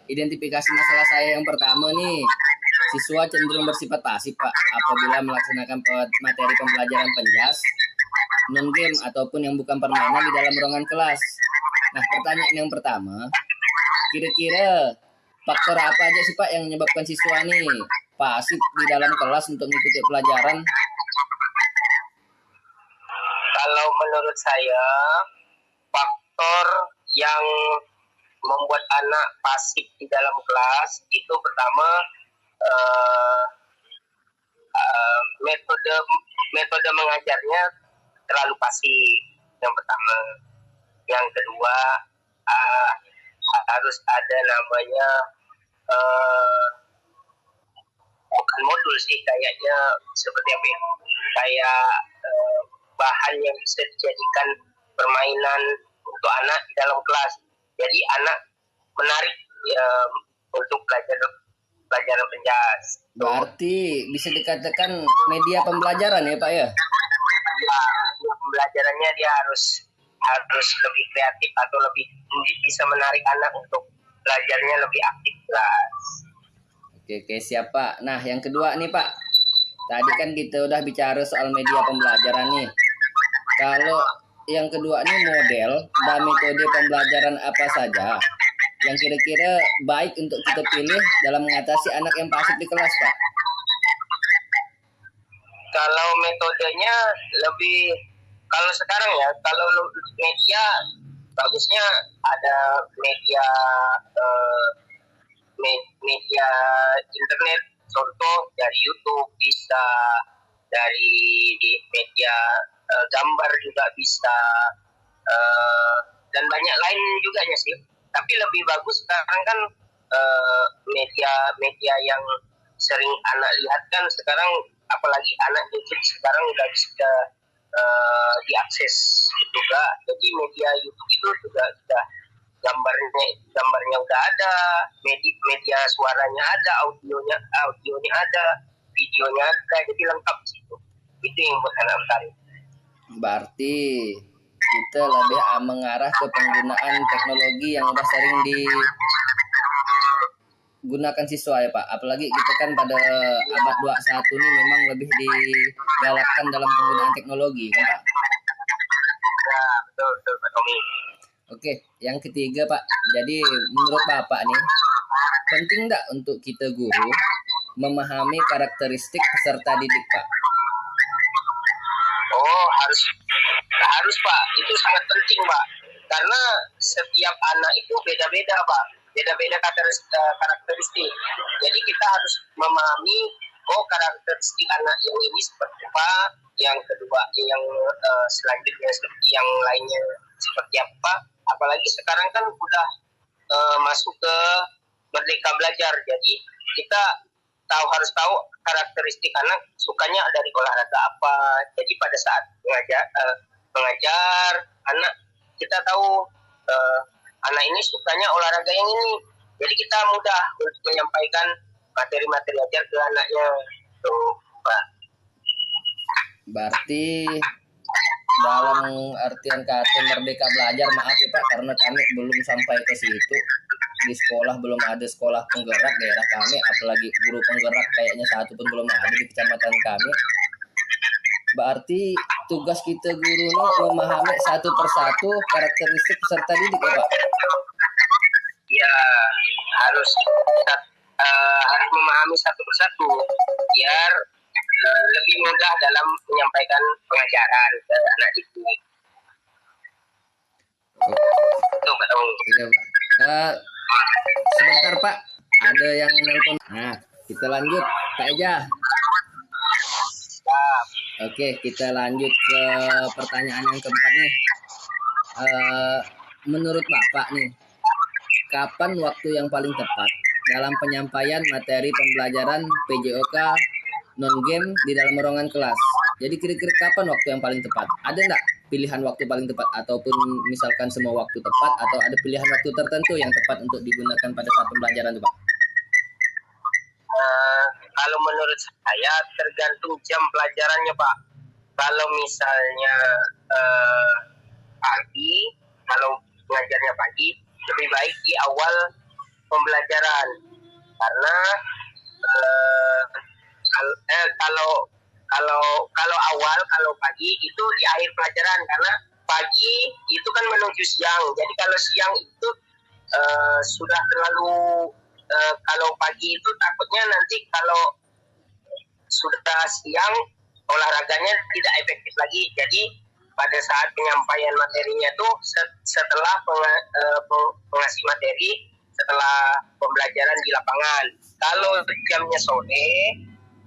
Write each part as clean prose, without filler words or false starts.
Identifikasi masalah saya yang pertama nih, siswa cenderung bersifat pasif Pak apabila melaksanakan materi pembelajaran penjas, non game ataupun yang bukan permainan di dalam ruangan kelas. Nah, pertanyaan yang pertama, kira-kira faktor apa aja sih Pak yang menyebabkan siswa nih pasif di dalam kelas untuk mengikuti pelajaran? Kalau menurut saya, faktor yang membuat anak pasif di dalam kelas itu pertama metode mengajarnya terlalu pasif. Yang pertama, yang kedua harus ada namanya bukan modul sih, kayaknya seperti apa ya, kayak bahan yang bisa dijadikan permainan untuk anak di dalam kelas. Jadi anak menarik untuk pelajaran penjas. Berarti bisa dikatakan media pembelajaran ya Pak ya? Ya, pembelajarannya dia harus lebih kreatif atau lebih bisa menarik anak untuk belajarnya lebih aktif kelas. Oke, siap Pak. Nah, yang kedua nih Pak. Tadi kan kita udah bicara soal media pembelajaran nih. Kalau yang kedua nih model dan metode pembelajaran apa saja yang kira-kira baik untuk kita pilih dalam mengatasi anak yang pasif di kelas Pak? Kalau metodenya kalau sekarang ya, kalau media bagusnya ada media internet, contoh dari YouTube, bisa dari media gambar juga bisa, dan banyak lain juga ya sih. Tapi lebih bagus sekarang kan media yang sering anak lihat kan sekarang, apalagi anak YouTube sekarang udah bisa diakses juga. Jadi media YouTube itu juga sudah gambarnya udah ada, media suaranya ada, audionya ada, videonya ada, jadi lengkap situ. Itu yang buat anak menarik. Berarti kita lebih mengarah ke penggunaan teknologi yang udah sering digunakan siswa ya Pak. Apalagi kita kan pada abad 21 ini memang lebih digalakkan dalam penggunaan teknologi kan Pak? Ya, betul Pak Tommy. Oke, yang ketiga Pak. Jadi menurut Bapak nih, penting nggak untuk kita guru memahami karakteristik peserta didik Pak? Oh, harus Pak, itu sangat penting Pak, karena setiap anak itu beda-beda Pak, beda-beda karakteristik. Jadi kita harus memahami karakteristik anak yang ini seperti apa, yang kedua yang selanjutnya seperti yang lainnya seperti apa. Apalagi sekarang kan udah masuk ke Merdeka Belajar, jadi kita harus tahu karakteristik anak sukanya dari olahraga apa. Jadi pada saat mengajar anak, kita tahu anak ini sukanya olahraga yang ini, jadi kita mudah untuk menyampaikan materi-materi ajar ke anaknya tuh Pak. Berarti dalam artian kata Merdeka Belajar, maaf ya Pak, karena kami belum sampai ke situ. Di sekolah belum ada sekolah penggerak daerah kami, apalagi guru penggerak kayaknya satu pun belum ada di kecamatan kami. Berarti tugas kita guru memahami satu persatu karakteristik peserta didik ya Pak? Ya, harus memahami satu persatu biar lebih mudah dalam menyampaikan pengajaran ke anak didik. Itu Pak Tommy. Iya Pak. Sebentar Pak, ada yang nelpon. Nah, kita lanjut Pak Eja. Oke, kita lanjut ke pertanyaan yang keempat nih. Menurut Bapak nih, kapan waktu yang paling tepat dalam penyampaian materi pembelajaran PJOK non-game di dalam ruangan kelas? Jadi kira-kira kapan waktu yang paling tepat? Ada nggak pilihan waktu paling tepat? Ataupun misalkan semua waktu tepat, atau ada pilihan waktu tertentu yang tepat untuk digunakan pada saat pembelajaran itu Pak? Kalau menurut saya tergantung jam pelajarannya Pak. Kalau misalnya pagi, kalau ngajarnya pagi, lebih baik di awal pembelajaran karena eh, kalau kalau pagi itu di akhir pelajaran karena pagi itu kan menuju siang. Jadi kalau siang itu sudah terlalu kalau pagi itu takutnya nanti kalau sudah siang olahraganya tidak efektif lagi. Jadi pada saat penyampaian materinya itu setelah pengasih materi, setelah pembelajaran di lapangan. Kalau jamnya sore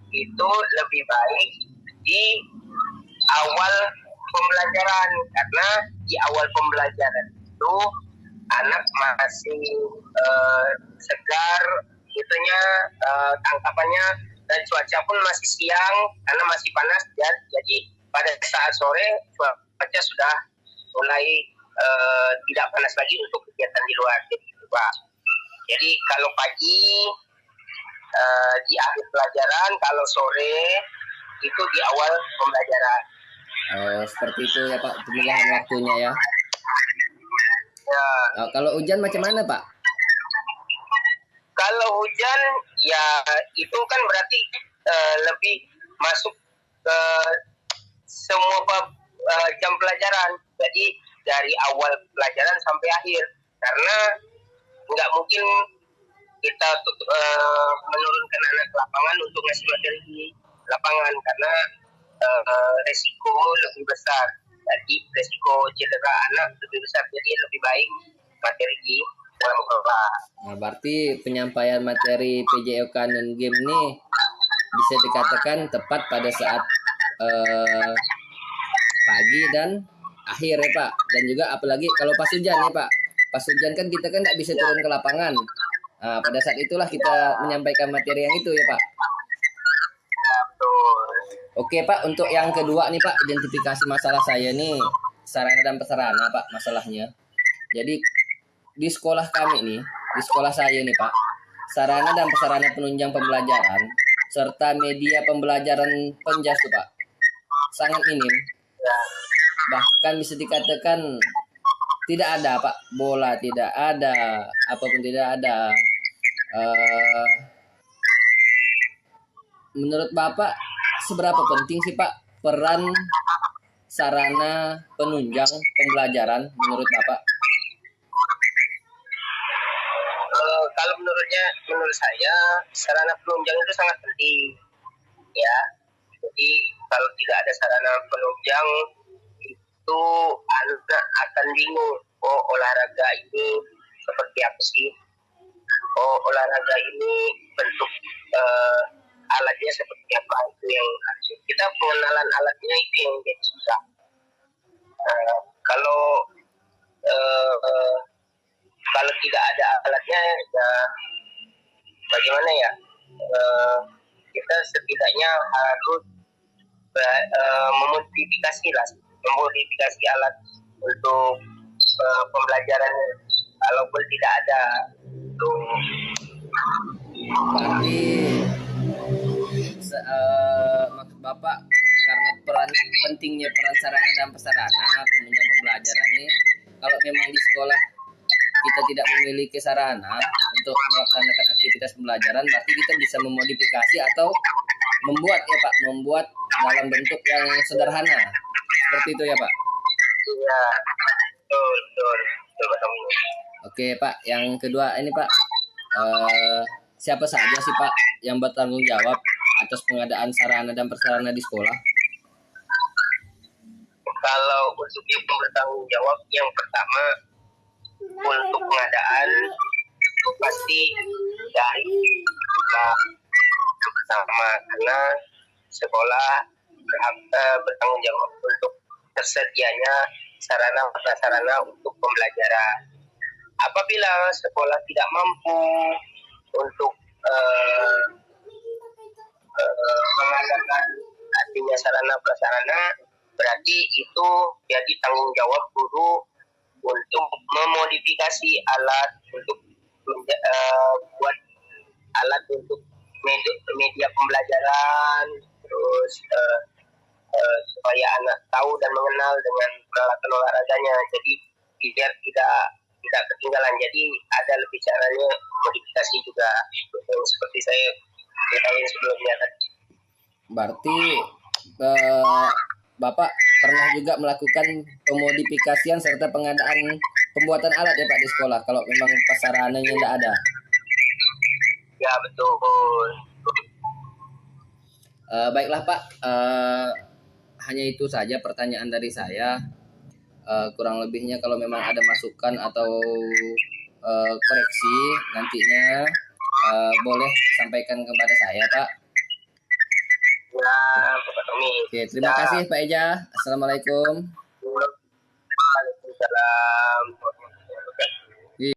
itu lebih baik di awal pembelajaran karena di awal pembelajaran itu anak masih segar gitunya, tangkapannya, dan cuaca pun masih siang karena masih panas dan jadi pada saat sore cuaca sudah mulai tidak panas lagi untuk kegiatan di luar. Jadi kalau pagi di akhir pelajaran, kalau sore itu di awal pembelajaran. Oh, seperti itu ya Pak, pemilihan waktunya ya. Ya. Kalau hujan macam mana Pak? Kalau hujan ya itu kan berarti lebih masuk ke semua jam pelajaran. Jadi dari awal pelajaran sampai akhir karena nggak mungkin kita menurunkan anak ke lapangan untuk ngasih materi di lapangan karena resiko lebih besar. Jadi resiko cedera anak lebih besar. Jadi lebih baik materi di dalam kelas. Nah, berarti penyampaian materi PJOK non game ini bisa dikatakan tepat pada saat pagi dan akhir ya Pak. Dan juga apalagi kalau pas hujan ya Pak. Pas hujan kan kita kan tidak bisa turun ke lapangan. Nah, pada saat itulah kita menyampaikan materi yang itu ya Pak. Oke Pak, untuk yang kedua nih Pak, identifikasi masalah saya nih sarana dan prasarana Pak masalahnya. Jadi di sekolah kami nih, di sekolah saya nih Pak, sarana dan prasarana penunjang pembelajaran serta media pembelajaran penjas tuh Pak sangat minim. Bahkan bisa dikatakan tidak ada Pak, bola tidak ada, apapun tidak ada. Menurut Bapak seberapa penting sih Pak peran sarana penunjang pembelajaran menurut Bapak? Kalau menurut saya sarana penunjang itu sangat penting ya. Jadi kalau tidak ada sarana penunjang itu anak akan bingung, oh olahraga ini seperti apa sih, oh olahraga ini bentuk alatnya seperti apa, itu yang kita pengenalan alatnya itu yang jadi susah. Kalau kalau tidak ada alatnya ya bagaimana ya, kita setidaknya harus memodifikasi alat untuk pembelajaran kalaupun tidak ada itu. Berarti maksud Bapak karena pentingnya peran sarana dan prasarana penunjang pembelajaran ini, kalau memang di sekolah kita tidak memiliki sarana untuk melaksanakan aktivitas pembelajaran, berarti kita bisa memodifikasi atau membuat ya Pak, membuat dalam bentuk yang sederhana. Seperti itu ya Pak? Iya, betul. Oke Pak, yang kedua ini Pak, siapa saja sih Pak yang bertanggung jawab atas pengadaan sarana dan prasarana di sekolah? Kalau untuk yang bertanggung jawab, yang pertama untuk pengadaan itu pasti dari kita bersama karena sekolah bertanggung jawab untuk tersedianya sarana prasarana untuk pembelajaran. Apabila sekolah tidak mampu untuk mengadakan artinya sarana prasarana, berarti itu jadi tanggung jawab guru untuk memodifikasi alat untuk buat alat untuk media pembelajaran, terus supaya anak tahu dan mengenal dengan peralatan olahraganya. Jadi biar tidak tidak ketinggalan. Jadi ada lebih caranya modifikasi juga yang seperti saya ketahui sebelumnya tadi. Berarti Bapak pernah juga melakukan pemodifikasian serta pengadaan pembuatan alat ya Pak di sekolah kalau memang prasarananya tidak ada. Ya betul. Baiklah Pak, hanya itu saja pertanyaan dari saya. Kurang lebihnya kalau memang ada masukan atau koreksi nantinya boleh sampaikan kepada saya Pak. Ya, Bapak Tommy. Oke, terima kasih Pak Eja. Assalamualaikum. Waalaikumsalam.